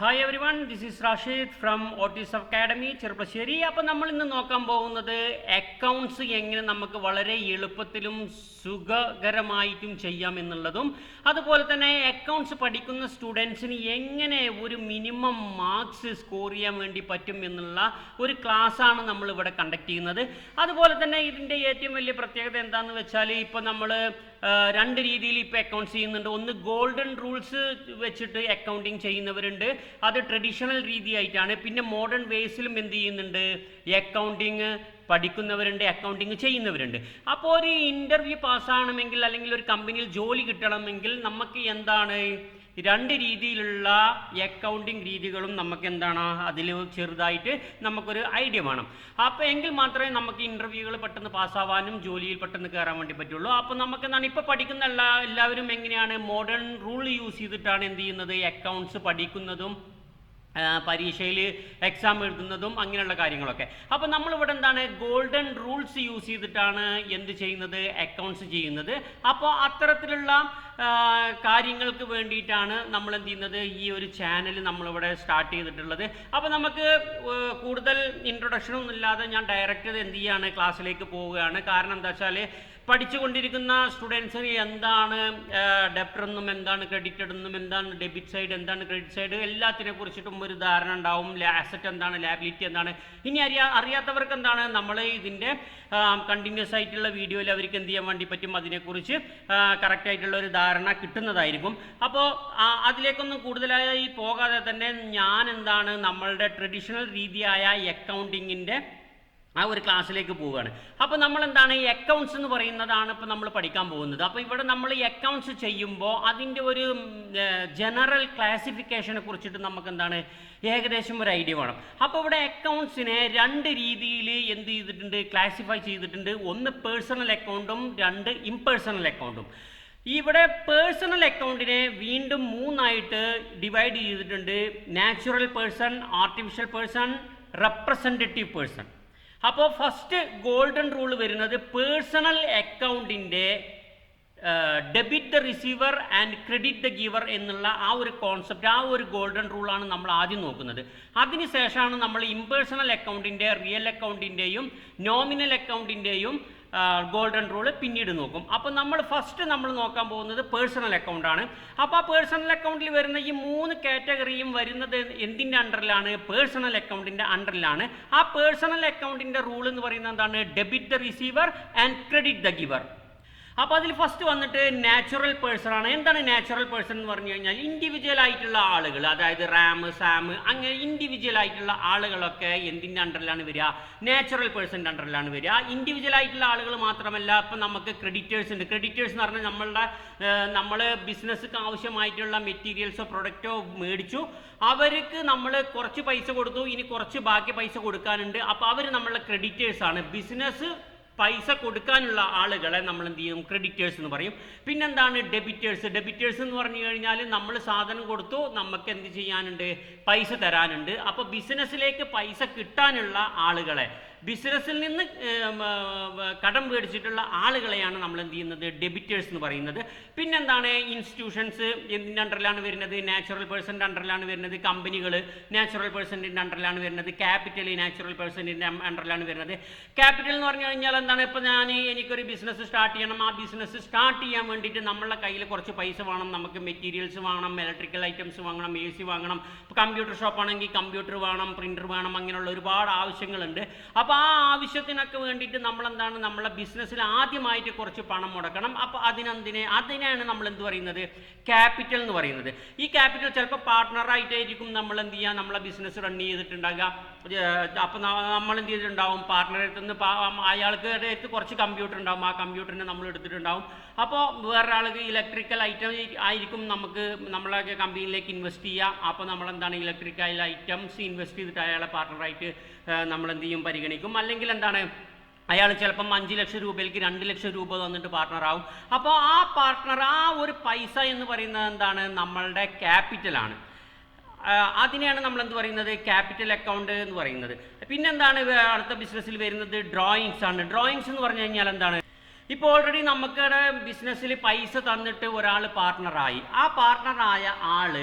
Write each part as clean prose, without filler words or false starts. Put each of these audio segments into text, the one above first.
Hi every one, this is Rashid from Otis academy Cherpulassery. അപ്പോൾ നമ്മൾ ഇന്ന് നോക്കാൻ പോകുന്നത് അക്കൗണ്ട്സ് എങ്ങനെ നമുക്ക് വളരെ എളുപ്പത്തിലും സുഖകരമായിട്ടും ചെയ്യാം എന്നുള്ളതും, അതുപോലെ തന്നെ അക്കൗണ്ട്സ് പഠിക്കുന്ന സ്റ്റുഡൻസിന് എങ്ങനെ ഒരു മിനിമം മാർക്സ് സ്കോർ ചെയ്യാൻ വേണ്ടി പറ്റും എന്നുള്ള ഒരു ക്ലാസ്സാണ് നമ്മൾ ഇവിടെ കണ്ടക്ട് ചെയ്യുന്നത്. അതുപോലെ തന്നെ ഇതിൻ്റെ ഏറ്റവും വലിയ പ്രത്യേകത എന്താണെന്ന് വെച്ചാൽ, ഇപ്പോൾ നമ്മൾ രണ്ട് രീതിയിൽ ഇപ്പോൾ അക്കൗണ്ട്സ് ചെയ്യുന്നുണ്ട്. ഒന്ന് ഗോൾഡൻ റൂൾസ് വെച്ചിട്ട് അക്കൗണ്ടിങ് ചെയ്യുന്നവരുണ്ട്, അത് ട്രഡീഷണൽ രീതിയായിട്ടാണ്. പിന്നെ മോഡേൺ വേസിലും എന്ത് ചെയ്യുന്നുണ്ട്, അക്കൗണ്ടിങ് പഠിക്കുന്നവരുണ്ട്, അക്കൗണ്ടിങ് ചെയ്യുന്നവരുണ്ട്. അപ്പോൾ ഒരു ഇൻ്റർവ്യൂ പാസ്സാകണമെങ്കിൽ അല്ലെങ്കിൽ ഒരു കമ്പനിയിൽ ജോലി കിട്ടണമെങ്കിൽ നമുക്ക് എന്താണ് രണ്ട് രീതിയിലുള്ള അക്കൗണ്ടിങ് രീതികളും നമുക്ക് എന്താണ് അതിൽ ചെറുതായിട്ട് നമുക്കൊരു ഐഡിയ വേണം. അപ്പോൾ എങ്കിൽ മാത്രമേ നമുക്ക് ഇൻ്റർവ്യൂകൾ പെട്ടെന്ന് പാസ്സാവാനും ജോലിയിൽ പെട്ടെന്ന് കയറാൻ വേണ്ടി പറ്റുള്ളൂ. അപ്പോൾ നമുക്ക് എന്താണ് ഇപ്പോൾ പഠിക്കുന്ന എല്ലാവരും എങ്ങനെയാണ് മോഡേൺ റൂൾ യൂസ് ചെയ്തിട്ടാണ് എന്ത് ചെയ്യുന്നത്, അക്കൗണ്ട്സ് പഠിക്കുന്നതും പരീക്ഷയിൽ എക്സാം എഴുതുന്നതും അങ്ങനെയുള്ള കാര്യങ്ങളൊക്കെ. അപ്പോൾ നമ്മളിവിടെ എന്താണ് ഗോൾഡൻ റൂൾസ് യൂസ് ചെയ്തിട്ടാണ് എന്ത് ചെയ്യുന്നത്, അക്കൗണ്ട്സ് ചെയ്യുന്നത്. അപ്പോൾ അത്തരത്തിലുള്ള കാര്യങ്ങൾക്ക് വേണ്ടിയിട്ടാണ് നമ്മൾ എന്ത് ചെയ്യുന്നത്, ഈ ഒരു ചാനൽ നമ്മളിവിടെ സ്റ്റാർട്ട് ചെയ്തിട്ടുള്ളത്. അപ്പോൾ നമുക്ക് കൂടുതൽ ഇൻട്രൊഡക്ഷനൊന്നും ഇല്ലാതെ ഞാൻ ഡയറക്റ്റ് എന്ത് ചെയ്യാണ്, ക്ലാസ്സിലേക്ക് പോവുകയാണ്. കാരണം എന്താ വെച്ചാൽ പഠിച്ചുകൊണ്ടിരിക്കുന്ന സ്റ്റുഡൻസിന് എന്താണ് ഡെപ്റ്റർ എന്നും എന്താണ് ക്രെഡിറ്റഡ് എന്നും എന്താണ് ഡെബിറ്റ് സൈഡ് എന്താണ് ക്രെഡിറ്റ് സൈഡ് എല്ലാത്തിനെ കുറിച്ചിട്ടും ഒരു ധാരണ ഉണ്ടാവും. അസറ്റ് എന്താണ്, ലാബിലിറ്റി എന്താണ്. ഇനി അറിയാത്തവർക്ക് എന്താണ്, നമ്മൾ ഇതിൻ്റെ കണ്ടിന്യൂസ് ആയിട്ടുള്ള വീഡിയോയിൽ അവർക്ക് എന്ത് ചെയ്യാൻ വേണ്ടി പറ്റും, അതിനെക്കുറിച്ച് കറക്റ്റായിട്ടുള്ള ഒരു ധാരണ കിട്ടുന്നതായിരിക്കും. അപ്പോൾ അതിലേക്കൊന്നും കൂടുതലായി പോകാതെ തന്നെ ഞാൻ എന്താണ് നമ്മളുടെ ട്രഡീഷണൽ രീതിയായ അക്കൗണ്ടിങ്ങിൻ്റെ ആ ഒരു ക്ലാസ്സിലേക്ക് പോവുകയാണ്. അപ്പോൾ നമ്മൾ എന്താണ് ഈ അക്കൗണ്ട്സ് എന്ന് പറയുന്നതാണ് ഇപ്പോൾ നമ്മൾ പഠിക്കാൻ പോകുന്നത്. അപ്പോൾ ഇവിടെ നമ്മൾ ഈ അക്കൗണ്ട്സ് ചെയ്യുമ്പോൾ അതിൻ്റെ ഒരു ജനറൽ ക്ലാസിഫിക്കേഷനെ കുറിച്ചിട്ട് നമുക്ക് എന്താണ് ഏകദേശം ഒരു ഐഡിയ വേണം. അപ്പോൾ ഇവിടെ അക്കൗണ്ട്സിനെ രണ്ട് രീതിയിൽ എന്ത് ചെയ്തിട്ടുണ്ട്, ക്ലാസിഫൈ ചെയ്തിട്ടുണ്ട്. ഒന്ന് പേഴ്സണൽ അക്കൗണ്ടും രണ്ട് ഇംപേഴ്സണൽ അക്കൗണ്ടും. ഇവിടെ പേഴ്സണൽ അക്കൗണ്ടിനെ വീണ്ടും മൂന്നായിട്ട് ഡിവൈഡ് ചെയ്തിട്ടുണ്ട്: natural person, artificial person, representative person. അപ്പോൾ ഫസ്റ്റ് ഗോൾഡൻ റൂൾ വരുന്നത് പേഴ്സണൽ അക്കൗണ്ടിൻ്റെ debit the receiver and credit the giver എന്നുള്ള ആ ഒരു കോൺസെപ്റ്റ്, ആ ഒരു ഗോൾഡൻ റൂളാണ് നമ്മൾ ആദ്യം നോക്കുന്നത്. അതിനുശേഷമാണ് നമ്മൾ ഇംപേഴ്സണൽ അക്കൗണ്ടിൻ്റെ, റിയൽ അക്കൗണ്ടിൻ്റെയും നോമിനൽ അക്കൗണ്ടിൻ്റെയും ഗോൾഡൻ റൂള് പിന്നീട് നോക്കും. അപ്പോൾ നമ്മൾ ഫസ്റ്റ് നോക്കാൻ പോകുന്നത് പേഴ്സണൽ അക്കൗണ്ടാണ്. അപ്പോൾ ആ പേഴ്സണൽ അക്കൗണ്ടിൽ വരുന്ന ഈ മൂന്ന് കാറ്റഗറിയും വരുന്നത് എന്തിൻ്റെ അണ്ടറിലാണ്, പേഴ്സണൽ അക്കൗണ്ടിൻ്റെ അണ്ടറിലാണ്. ആ പേഴ്സണൽ അക്കൗണ്ടിൻ്റെ റൂൾ എന്ന് പറയുന്നത് എന്താണ്, debit the receiver and credit the giver. അപ്പോൾ അതിൽ ഫസ്റ്റ് വന്നിട്ട് നാച്ചുറൽ പേഴ്സൺ ആണ്. എന്താണ് നാച്ചുറൽ പേഴ്സൺ എന്ന് പറഞ്ഞു കഴിഞ്ഞാൽ, ഇൻഡിവിജ്വൽ ആയിട്ടുള്ള ആളുകൾ, അതായത് റാം, സാം, അങ്ങനെ ഇൻഡിവിജ്വൽ ആയിട്ടുള്ള ആളുകളൊക്കെ എന്തിൻ്റെ അണ്ടറിലാണ് വരിക, നാച്ചുറൽ പേഴ്സൻ്റെ അണ്ടറിലാണ് വരിക. ഇൻഡിവിജ്വൽ ആയിട്ടുള്ള ആളുകൾ മാത്രമല്ല, ഇപ്പം നമുക്ക് ക്രെഡിറ്റേഴ്സ് ഉണ്ട്. ക്രെഡിറ്റേഴ്സ് എന്ന് പറഞ്ഞാൽ നമ്മൾ ബിസിനസ്സിക്ക് ആവശ്യമായിട്ടുള്ള മെറ്റീരിയൽസോ പ്രൊഡക്റ്റോ മേടിച്ചു, അവർക്ക് നമ്മൾ കുറച്ച് പൈസ കൊടുത്തു, ഇനി കുറച്ച് ബാക്കി പൈസ കൊടുക്കാനുണ്ട്. അപ്പോൾ അവർ നമ്മളുടെ ക്രെഡിറ്റേഴ്സാണ്. ബിസിനസ് പൈസ കൊടുക്കാനുള്ള ആളുകളെ നമ്മൾ എന്ത് ചെയ്യും, ക്രെഡിറ്റേഴ്സ് എന്ന് പറയും. പിന്നെന്താണ് ഡെബിറ്റേഴ്സ്. ഡെബിറ്റേഴ്സ് എന്ന് പറഞ്ഞു കഴിഞ്ഞാൽ നമ്മൾ സാധനം കൊടുത്തു, നമുക്ക് എന്ത് ചെയ്യാനുണ്ട്, പൈസ തരാനുണ്ട്. അപ്പോൾ ബിസിനസ്സിലേക്ക് പൈസ കിട്ടാനുള്ള ആളുകളെ, ബിസിനസ്സിൽ നിന്ന് കടം മേടിച്ചിട്ടുള്ള ആളുകളെയാണ് നമ്മൾ എന്ത് ചെയ്യുന്നത്, ഡെബിറ്റേഴ്സ് എന്ന് പറയുന്നത്. പിന്നെന്താണ് ഇൻസ്റ്റിറ്റ്യൂഷൻസ് എന്തിൻ്റെ അണ്ടറിലാണ് വരുന്നത്, നാച്ചുറൽ പേഴ്സൻ്റെ അണ്ടറിലാണ് വരുന്നത്. കമ്പനികൾ നാച്ചുറൽ പേഴ്സൻ്റെ അണ്ടറിലാണ് വരുന്നത്. ക്യാപിറ്റൽ നാച്ചുറൽ പേഴ്സൻ്റെ അണ്ടറിലാണ് വരുന്നത്. ക്യാപിറ്റൽ എന്ന് പറഞ്ഞു കഴിഞ്ഞാൽ എന്താണ്, ഇപ്പോൾ എനിക്കൊരു ബിസിനസ് സ്റ്റാർട്ട് ചെയ്യണം. ആ ബിസിനസ് സ്റ്റാർട്ട് ചെയ്യാൻ വേണ്ടിയിട്ട് നമ്മളുടെ കയ്യിൽ കുറച്ച് പൈസ വേണം. നമുക്ക് മെറ്റീരിയൽസ് വാങ്ങണം, ഇലക്ട്രിക്കൽ ഐറ്റംസ് വാങ്ങണം, AC വാങ്ങണം. ഇപ്പോൾ കമ്പ്യൂട്ടർ ഷോപ്പാണെങ്കിൽ കമ്പ്യൂട്ടർ വേണം, പ്രിൻ്റർ വേണം, അങ്ങനെയുള്ള ഒരുപാട് ആവശ്യങ്ങളുണ്ട്. അപ്പോൾ ആ ആവശ്യത്തിനൊക്കെ വേണ്ടിയിട്ട് നമ്മളെന്താണ്, നമ്മളെ ബിസിനസ്സിൽ ആദ്യമായിട്ട് കുറച്ച് പണം മുടക്കണം. അപ്പോൾ അതിനാണ് നമ്മൾ എന്ത് പറയുന്നത്, ക്യാപിറ്റൽ എന്ന് പറയുന്നത്. ഈ ക്യാപിറ്റൽ ചിലപ്പോൾ പാർട്ട്ണറായിട്ടായിരിക്കും നമ്മൾ എന്ത് ചെയ്യുക, നമ്മളെ ബിസിനസ് റൺ ചെയ്തിട്ടുണ്ടാകുക. അപ്പോൾ നമ്മൾ എന്ത് ചെയ്തിട്ടുണ്ടാവും, പാർട്ട്ണറിൽ നിന്ന് അയാൾക്ക് അടുത്ത് കുറച്ച് കമ്പ്യൂട്ടർ ഉണ്ടാവും, ആ കമ്പ്യൂട്ടറിനെ നമ്മൾ എടുത്തിട്ടുണ്ടാവും. അപ്പോൾ വേറൊരാൾക്ക് ഇലക്ട്രിക്കൽ ഐറ്റം ആയിരിക്കും നമുക്ക് നമ്മളെ കമ്പനിയിലേക്ക് ഇൻവെസ്റ്റ് ചെയ്യുക. അപ്പോൾ നമ്മളെന്താണ് ഇലക്ട്രിക്കൽ ഐറ്റംസ് ഇൻവെസ്റ്റ് ചെയ്തിട്ട് അയാളെ പാർട്ട്ണറായിട്ട് നമ്മൾ എന്ത് ചെയ്യും, പരിഗണിക്കും. അല്ലെങ്കിൽ എന്താണ്, അയാൾ ചിലപ്പം 5 ലക്ഷം രൂപയിലേക്ക് 2 ലക്ഷം രൂപ തന്നിട്ട് പാർട്ട്ണറാവും. അപ്പോൾ ആ പാർട്ട്ണർ, ആ ഒരു പൈസ എന്ന് പറയുന്നത് എന്താണ്, നമ്മളുടെ ക്യാപിറ്റലാണ്. അതിനെയാണ് നമ്മൾ എന്ത് പറയുന്നത്, ക്യാപിറ്റൽ അക്കൗണ്ട് എന്ന് പറയുന്നത്. പിന്നെന്താണ് അടുത്ത ബിസിനസ്സിൽ വരുന്നത്, ഡ്രോയിങ്സ് ആണ്. ഡ്രോയിങ്സ് എന്ന് പറഞ്ഞു കഴിഞ്ഞാൽ എന്താണ്, ഇപ്പോൾ ഓൾറെഡി നമുക്കിടെ ബിസിനസ്സിൽ പൈസ തന്നിട്ട് ഒരാൾ പാർട്ട്ണറായി. ആ പാർട്ട്ണറായ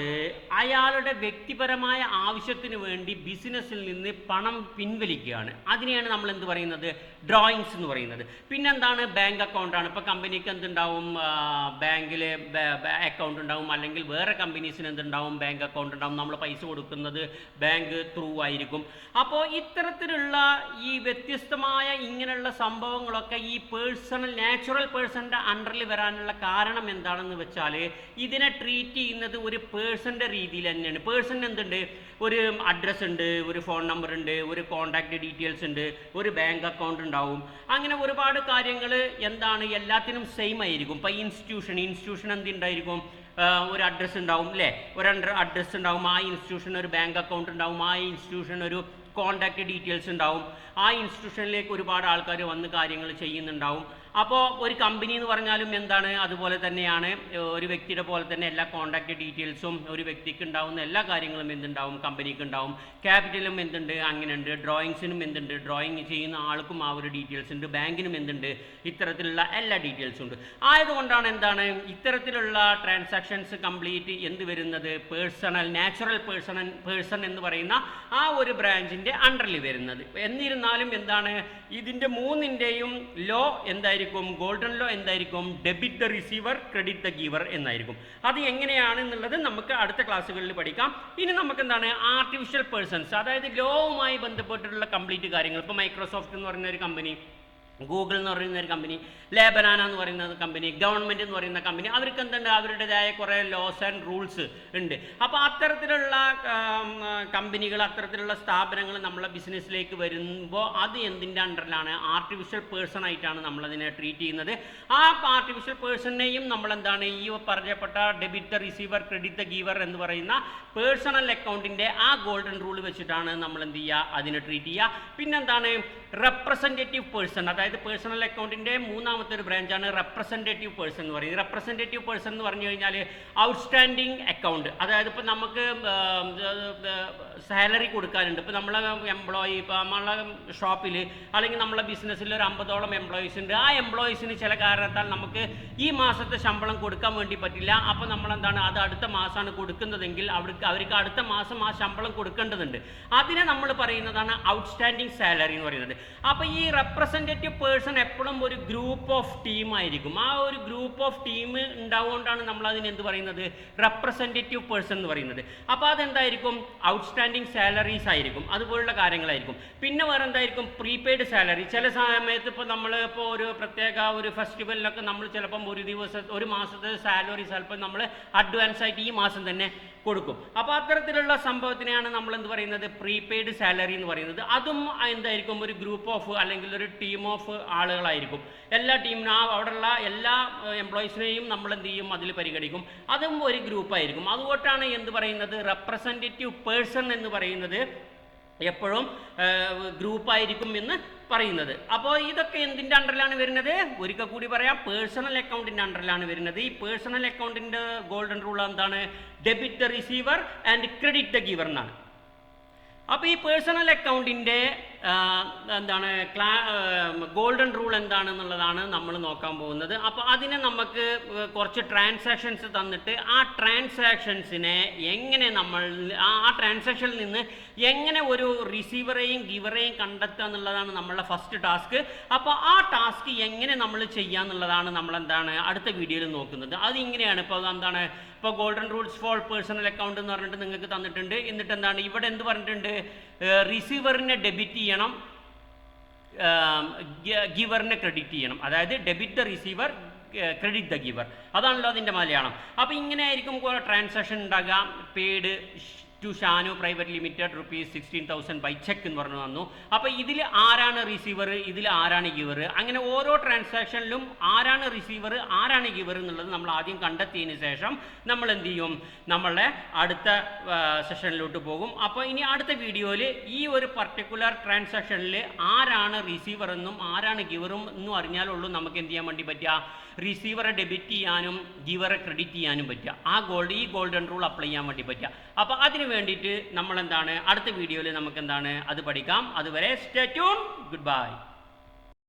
അയാളുടെ വ്യക്തിപരമായ ആവശ്യത്തിന് വേണ്ടി ബിസിനസ്സിൽ നിന്ന് പണം പിൻവലിക്കുകയാണ്. അതിനെയാണ് നമ്മൾ എന്ത് പറയുന്നത്? ഡ്രോയിങ്സ് എന്ന് പറയുന്നത്. പിന്നെന്താണ്? ബാങ്ക് അക്കൗണ്ടാണ്. ഇപ്പോൾ കമ്പനിക്ക് എന്തുണ്ടാവും? ബാങ്കിൽ അക്കൗണ്ട് ഉണ്ടാവും, അല്ലെങ്കിൽ വേറെ കമ്പനീസിന് എന്തുണ്ടാവും? ബാങ്ക് അക്കൗണ്ട് ഉണ്ടാവും. നമ്മൾ പൈസ കൊടുക്കുന്നത് ബാങ്ക് ത്രൂ ആയിരിക്കും. അപ്പോൾ ഇത്തരത്തിലുള്ള ഈ വ്യത്യസ്തമായ ഇങ്ങനെയുള്ള സംഭവങ്ങളൊക്കെ ഈ നാച്ചുറൽ പേഴ്സൻ്റെ അണ്ടറിൽ വരാനുള്ള കാരണം എന്താണെന്ന് വെച്ചാൽ, ഇതിനെ ട്രീറ്റ് ചെയ്യുന്നത് ഒരു പേഴ്സൻ്റെ രീതിയിൽ തന്നെയാണ്. പേഴ്സൺ എന്തുണ്ട്? ഒരു അഡ്രസ്സ് ഉണ്ട്, ഒരു ഫോൺ നമ്പർ ഉണ്ട്, ഒരു കോൺടാക്റ്റ് ഡീറ്റെയിൽസ് ഉണ്ട്, ഒരു ബാങ്ക് അക്കൗണ്ട് ഉണ്ടാവും. അങ്ങനെ ഒരുപാട് കാര്യങ്ങൾ എന്താണ് എല്ലാത്തിനും സെയിം ആയിരിക്കും. ഇപ്പോൾ ഇൻസ്റ്റിറ്റ്യൂഷൻ എന്തുണ്ടായിരിക്കും? ഒരു അഡ്രസ്സ് ഉണ്ടാവും അല്ലേ? ഒരു അഡ്രസ്സ് ഉണ്ടാവും. ആ ഇൻസ്റ്റിറ്റ്യൂഷൻ ഒരു ബാങ്ക് അക്കൗണ്ട് ഉണ്ടാവും. ആ ഇൻസ്റ്റിറ്റ്യൂഷൻ ഒരു കോൺടാക്റ്റ് ഡീറ്റെയിൽസ് ഉണ്ടാവും. ആ ഇൻസ്റ്റിറ്റ്യൂഷനിലേക്ക് ഒരുപാട് ആൾക്കാർ വന്ന് കാര്യങ്ങൾ ചെയ്യുന്നുണ്ടാവും. അപ്പോൾ ഒരു കമ്പനി എന്ന് പറഞ്ഞാലും എന്താണ്? അതുപോലെ തന്നെയാണ്. ഒരു വ്യക്തിയുടെ പോലെ തന്നെ എല്ലാ കോൺടാക്റ്റ് ഡീറ്റെയിൽസും ഒരു വ്യക്തിക്ക് ഉണ്ടാവുന്ന എല്ലാ കാര്യങ്ങളും എന്തുണ്ടാവും? കമ്പനിക്ക് ഉണ്ടാവും. ക്യാപിറ്റലും എന്തുണ്ട്? അങ്ങനെയുണ്ട്. ഡ്രോയിങ്സിനും എന്തുണ്ട്? ഡ്രോയിങ് ചെയ്യുന്ന ആൾക്കും ആ ഒരു ഡീറ്റെയിൽസ് ഉണ്ട്. ബാങ്കിനും എന്തുണ്ട്? ഇത്തരത്തിലുള്ള എല്ലാ ഡീറ്റെയിൽസും ഉണ്ട്. ആയതുകൊണ്ടാണ് എന്താണ് ഇത്തരത്തിലുള്ള ട്രാൻസാക്ഷൻസ് കംപ്ലീറ്റ് എന്ത് വരുന്നത്? നാച്ചുറൽ പേഴ്സൺ എന്ന് പറയുന്ന ആ ഒരു ബ്രാഞ്ചിൻ്റെ അണ്ടറിൽ വരുന്നത്. എന്നിരുന്നാലും എന്താണ് ഇതിൻ്റെ മൂന്നിൻ്റെയും ലോ എന്തായിരിക്കും? ഗോൾഡൻ ലോ എന്തായിരിക്കും? Debit the receiver, credit the giver എന്നായിരിക്കും. അത് എങ്ങനെയാണെന്നുള്ളത് നമുക്ക് അടുത്ത ക്ലാസ്സുകളിൽ പഠിക്കാം. ഇനി നമുക്ക് എന്താണ് ആർട്ടിഫിഷ്യൽ പേഴ്സൺസ്, അതായത് ലോവുമായി ബന്ധപ്പെട്ടിട്ടുള്ള കംപ്ലീറ്റ് കാര്യങ്ങൾ. ഇപ്പോൾ മൈക്രോസോഫ്റ്റ് എന്ന് പറയുന്ന ഒരു കമ്പനി, ഗൂഗിൾ എന്ന് പറയുന്ന ഒരു കമ്പനി, ലേബനാന എന്ന് പറയുന്ന കമ്പനി, ഗവൺമെൻറ് എന്ന് പറയുന്ന കമ്പനി, അവർക്ക് എന്തുണ്ട്? അവരുടേതായ കുറേ ലോസ് ആൻഡ് റൂൾസ് ഉണ്ട്. അപ്പോൾ അത്തരത്തിലുള്ള കമ്പനികൾ, അത്തരത്തിലുള്ള സ്ഥാപനങ്ങൾ നമ്മളെ ബിസിനസ്സിലേക്ക് വരുമ്പോൾ അത് എന്തിൻ്റെ അണ്ടറിലാണ്? ആർട്ടിഫിഷ്യൽ പേഴ്സൺ ആയിട്ടാണ് നമ്മളതിനെ ട്രീറ്റ് ചെയ്യുന്നത്. ആ ആർട്ടിഫിഷ്യൽ പേഴ്സണെയും നമ്മളെന്താണ് ഈ പറഞ്ഞപ്പെട്ട debit the receiver, credit the giver എന്ന് പറയുന്ന പേഴ്സണൽ അക്കൗണ്ടിൻ്റെ ആ ഗോൾഡൻ റൂൾ വെച്ചിട്ടാണ് നമ്മൾ എന്ത് ചെയ്യുക? അതിനെ ട്രീറ്റ് ചെയ്യുക. പിന്നെന്താണ്? റെപ്രസെൻറ്റേറ്റീവ് പേഴ്സൺ, അതായത് പേഴ്സണൽ അക്കൗണ്ടിൻ്റെ മൂന്നാമത്തെ ഒരു ബ്രാഞ്ചാണ് റെപ്രസെൻറ്റേറ്റീവ് പേഴ്സൺ എന്ന് പറയുന്നത്. റെപ്രസെൻറ്റേറ്റീവ് പേഴ്സൺ എന്ന് പറഞ്ഞു കഴിഞ്ഞാൽ ഔട്ട്സ്റ്റാൻഡിങ് അക്കൗണ്ട്, അതായത് ഇപ്പോൾ നമുക്ക് സാലറി കൊടുക്കാനുണ്ട്. ഇപ്പോൾ നമ്മളെ എംപ്ലോയി, ഇപ്പോൾ നമ്മളെ ഷോപ്പിൽ അല്ലെങ്കിൽ നമ്മളെ ബിസിനസ്സിൽ ഒരു 50ഓളം എംപ്ലോയീസ് ഉണ്ട്. ആ എംപ്ലോയീസിന് ചില കാരണത്താൽ നമുക്ക് ഈ മാസത്തെ ശമ്പളം കൊടുക്കാൻ വേണ്ടി പറ്റില്ല. അപ്പോൾ നമ്മളെന്താണ് അത് അടുത്ത മാസമാണ് കൊടുക്കുന്നതെങ്കിൽ അവർക്ക് അടുത്ത മാസം ആ ശമ്പളം കൊടുക്കേണ്ടതുണ്ട്. അതിനെ നമ്മൾ പറയുന്നതാണ് ഔട്ട്സ്റ്റാൻഡിങ് സാലറി എന്ന് പറയുന്നത്. അപ്പോൾ ഈ റെപ്രസെൻറ്റേറ്റീവ് പേഴ്സൺ എപ്പോഴും ഒരു ഗ്രൂപ്പ് ഓഫ് ടീം ആയിരിക്കും. ആ ഒരു ഗ്രൂപ്പ് ഓഫ് ടീം ഉണ്ടാവുകൊണ്ടാണ് നമ്മൾ അതിന് എന്ത് പറയുന്നത്? റെപ്രസെൻറ്റേറ്റീവ് പേഴ്സൺ എന്ന് പറയുന്നത്. അപ്പോൾ അതെന്തായിരിക്കും? ഔട്ട്സ്റ്റാൻഡിങ് സാലറീസ് ആയിരിക്കും, അതുപോലുള്ള കാര്യങ്ങളായിരിക്കും. പിന്നെ വേറെ എന്തായിരിക്കും? Prepaid salary. ചില സമയത്ത് ഇപ്പോൾ നമ്മൾ ഒരു പ്രത്യേക ഒരു ഫെസ്റ്റിവലിനൊക്കെ നമ്മൾ ചിലപ്പം ഒരു മാസത്തെ സാലറി ചിലപ്പോൾ നമ്മൾ അഡ്വാൻസ് ആയിട്ട് ഈ മാസം തന്നെ കൊടുക്കും. അപ്പോൾ അത്തരത്തിലുള്ള സംഭവത്തിനെയാണ് നമ്മൾ എന്ത് പറയുന്നത്? പ്രീപെയ്ഡ് സാലറി എന്ന് പറയുന്നത്. അതും എന്തായിരിക്കും? ഒരു ഗ്രൂപ്പ് ഓഫ് അല്ലെങ്കിൽ ഒരു ടീം ഓഫ് ആളുകളായിരിക്കും. എല്ലാ ടീമിനും അവിടെയുള്ള എല്ലാ എംപ്ലോയീസിനെയും നമ്മൾ എന്ത് ചെയ്യും? അതിൽ പരിഗണിക്കും. അതും ഒരു ഗ്രൂപ്പായിരിക്കും. അതുകൊണ്ടാണ് എന്ത് പറയുന്നത്? റെപ്രസെൻറ്റേറ്റീവ് പേഴ്സൺ എന്ന് പറയുന്നത് എപ്പോഴും ഗ്രൂപ്പായിരിക്കും എന്ന് പറയുന്നത്. അപ്പോൾ ഇതൊക്കെ എന്തിൻ്റെ അണ്ടറിലാണ് വരുന്നത്? ഒരിക്കൽ കൂടി പറയാം, പേഴ്സണൽ അക്കൗണ്ടിൻ്റെ അണ്ടറിലാണ് വരുന്നത്. ഈ പേഴ്സണൽ അക്കൗണ്ടിൻ്റെ ഗോൾഡൻ റൂൾ എന്താണ്? Debit the receiver and credit the giver എന്നാണ്. അപ്പോൾ ഈ പേഴ്സണൽ അക്കൗണ്ടിൻ്റെ എന്താണ് ഗോൾഡൻ റൂൾ എന്താണെന്നുള്ളതാണ് നമ്മൾ നോക്കാൻ പോകുന്നത്. അപ്പോൾ അതിനെ നമുക്ക് കുറച്ച് ട്രാൻസാക്ഷൻസ് തന്നിട്ട് ആ ട്രാൻസാക്ഷൻസിനെ എങ്ങനെ നമ്മൾ ആ ട്രാൻസാക്ഷനിൽ നിന്ന് എങ്ങനെ ഒരു റിസീവറെയും ഗിവറെയും കണ്ടെത്തുക എന്നുള്ളതാണ് നമ്മളുടെ ഫസ്റ്റ് ടാസ്ക്. അപ്പോൾ ആ ടാസ്ക് എങ്ങനെ നമ്മൾ ചെയ്യുക എന്നുള്ളതാണ് നമ്മളെന്താണ് അടുത്ത വീഡിയോയിൽ നോക്കുന്നത്. അതിങ്ങനെയാണ്. ഇപ്പോൾ എന്താണ് ഇപ്പോൾ golden rules for personal account എന്ന് പറഞ്ഞിട്ട് നിങ്ങൾക്ക് തന്നിട്ടുണ്ട്. എന്നിട്ട് എന്താണ് ഇവിടെ എന്ത് പറഞ്ഞിട്ടുണ്ട്? റിസീവറിനെ ഡെബിറ്റ് ചെയ്യണം, ഗിവറിനെ ക്രെഡിറ്റ് ചെയ്യണം. അതായത് debit the receiver, credit the giver. അതാണല്ലോ അതിൻ്റെ മലയാളം. അപ്പോൾ ഇങ്ങനെ ആയിരിക്കും കുറേ ട്രാൻസാക്ഷൻ ഉണ്ടാകാം. Paid to Shanu private limited ₹16,000 by cheque എന്ന് പറഞ്ഞു വന്നു. അപ്പോൾ ഇതിൽ ആരാണ് റിസീവർ, ഇതിൽ ആരാണ് ഗിവർ, അങ്ങനെ ഓരോ ട്രാൻസാക്ഷനിലും ആരാണ് റിസീവർ ആരാണ് ഗിവർ എന്നുള്ളത് നമ്മൾ ആദ്യം കണ്ടെത്തിയതിന് ശേഷം നമ്മൾ എന്ത് ചെയ്യും? നമ്മളുടെ അടുത്ത സെഷനിലോട്ട് പോകും. അപ്പോൾ ഇനി അടുത്ത വീഡിയോയിൽ ഈ ഒരു പർട്ടിക്കുലർ ട്രാൻസാക്ഷനിൽ ആരാണ് റിസീവർ എന്നും ആരാണ് ഗിവറും എന്നും അറിഞ്ഞാലുള്ളൂ നമുക്ക് എന്ത് ചെയ്യാൻ വേണ്ടി പറ്റുക? റിസീവറെ ഡെബിറ്റ് ചെയ്യാനും ഗിവറെ ക്രെഡിറ്റ് ചെയ്യാനും പറ്റുക. ഈ ഗോൾഡൻ റൂൾ അപ്ലൈ ചെയ്യാൻ വേണ്ടി പറ്റുക. അപ്പോൾ അതിന് വേണ്ടിയിട്ട് നമ്മൾ എന്താണ് അടുത്ത വീഡിയോയിൽ നമുക്ക് എന്താണ് അത് പഠിക്കാം. അതുവരെ സ്റ്റേ ട്യൂൺ. Good bye.